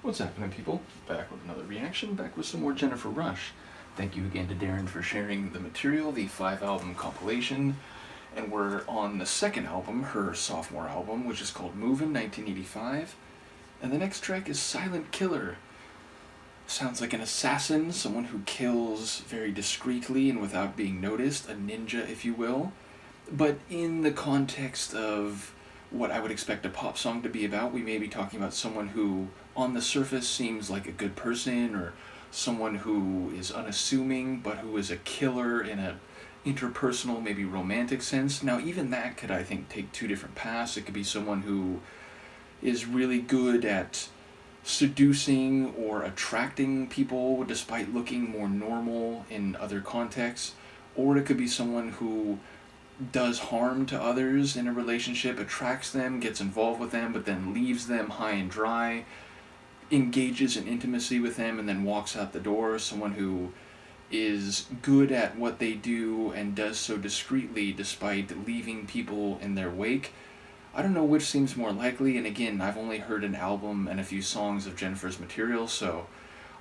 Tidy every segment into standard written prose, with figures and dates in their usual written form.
What's happening, people? Back with another reaction, back with some more Jennifer Rush. Thank you again to Darren for sharing the material, the 5-album compilation. And we're on the second album, her sophomore album, which is called Movin, 1985. And the next track is Silent Killer. Sounds like an assassin, someone who kills very discreetly and without being noticed, a ninja, if you will. But in the context of what I would expect a pop song to be about, we may be talking about someone who, on the surface, seems like a good person, or someone who is unassuming, but who is a killer in a interpersonal, maybe romantic sense. Now, even that could, I think, take two different paths. It could be someone who is really good at seducing or attracting people despite looking more normal in other contexts, or it could be someone who does harm to others in a relationship, attracts them, gets involved with them, but then leaves them high and dry, engages in intimacy with them, and then walks out the door. Someone who is good at what they do and does so discreetly despite leaving people in their wake. I don't know which seems more likely, and again, I've only heard an album and a few songs of Jennifer's material, so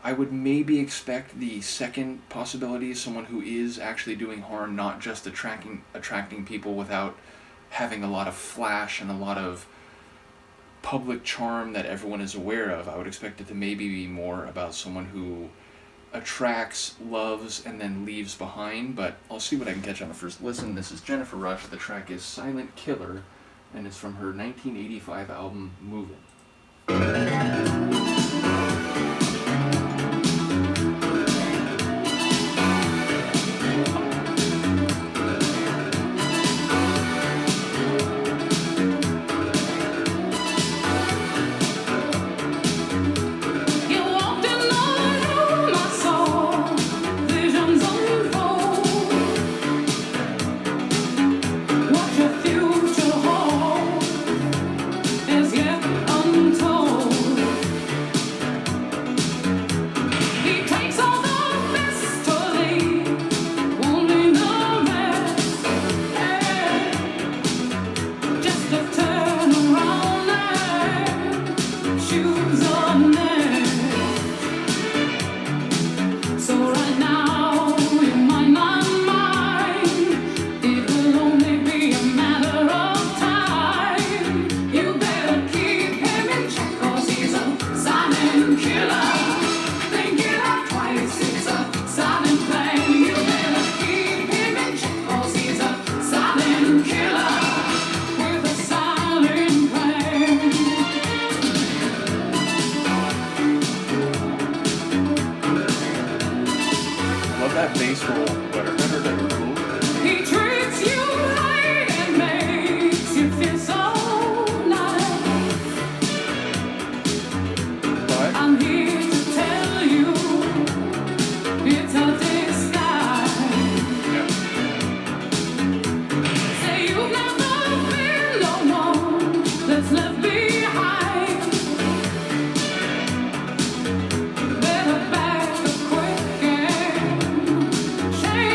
I would maybe expect the second possibility, someone who is actually doing harm, not just attracting people without having a lot of flash and a lot of public charm that everyone is aware of. I would expect it to maybe be more about someone who attracts, loves, and then leaves behind, but I'll see what I can catch on the first listen. This is Jennifer Rush. The track is Silent Killer, and it's from her 1985 album, Movin. That bass roll, He treats you right and makes you feel so nice. but I'm here to tell you it's a disguise. yeah. Say you've never been the one that's left behind. Better back the quick and change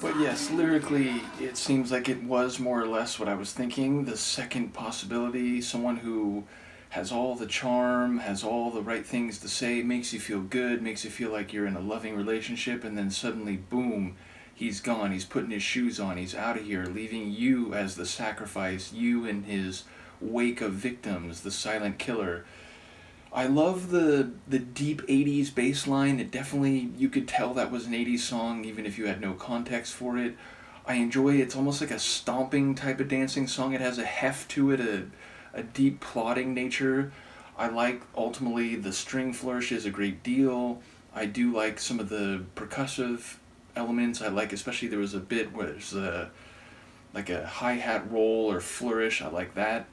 But yes, lyrically, it seems like it was more or less what I was thinking. The second possibility, someone who has all the charm, has all the right things to say, makes you feel good, makes you feel like you're in a loving relationship, and then suddenly, boom, he's gone. He's putting his shoes on. He's out of here, leaving you as the sacrifice, you in his wake of victims, the silent killer. I love the deep 80s bass line. It definitely, you could tell that was an 80s song even if you had no context for it. I enjoy it. It's almost like a stomping type of dancing song. It has a heft to it, a deep plotting nature. I like ultimately the string flourishes a great deal. I do like some of the percussive elements. I like, especially there was a bit where there's like a hi-hat roll or flourish. I like that.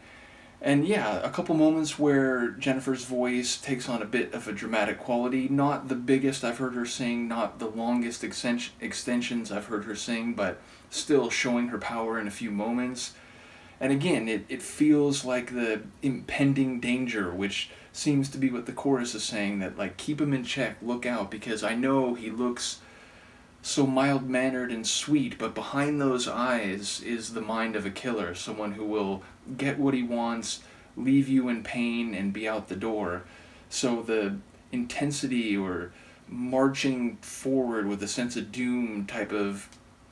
And yeah, a couple moments where Jennifer's voice takes on a bit of a dramatic quality. Not the biggest I've heard her sing, not the longest extensions I've heard her sing, but still showing her power in a few moments. And again, it feels like the impending danger, which seems to be what the chorus is saying, that like keep him in check, look out, because I know he looks so mild-mannered and sweet, but behind those eyes is the mind of a killer, someone who will get what he wants, leave you in pain, and be out the door. So the intensity or marching forward with a sense of doom type of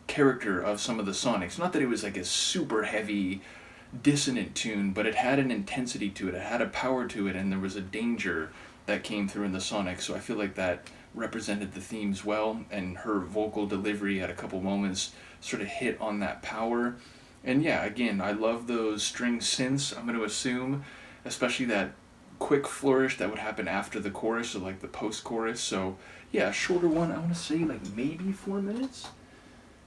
character of some of the Sonics, not that it was like a super heavy, dissonant tune, but it had an intensity to it, it had a power to it, and there was a danger that came through in the Sonics, so I feel like that represented the themes well, and her vocal delivery at a couple moments sort of hit on that power. And yeah, again, I love those string synths, I'm going to assume, especially that quick flourish that would happen after the chorus, or like the post-chorus. So yeah, a shorter one, I want to say like maybe 4 minutes?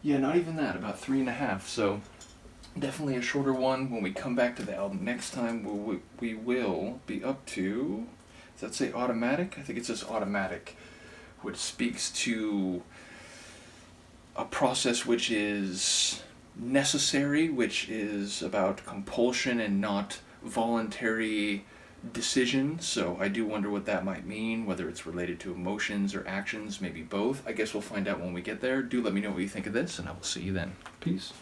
Yeah, not even that, about 3.5, so definitely a shorter one. When we come back to the album next time, we will be up to, does that say automatic? I think it says automatic, which speaks to a process which is necessary, which is about compulsion and not voluntary decision. So I do wonder what that might mean, whether it's related to emotions or actions, maybe both. I guess we'll find out when we get there. Do let me know what you think of this, and I will see you then. Peace.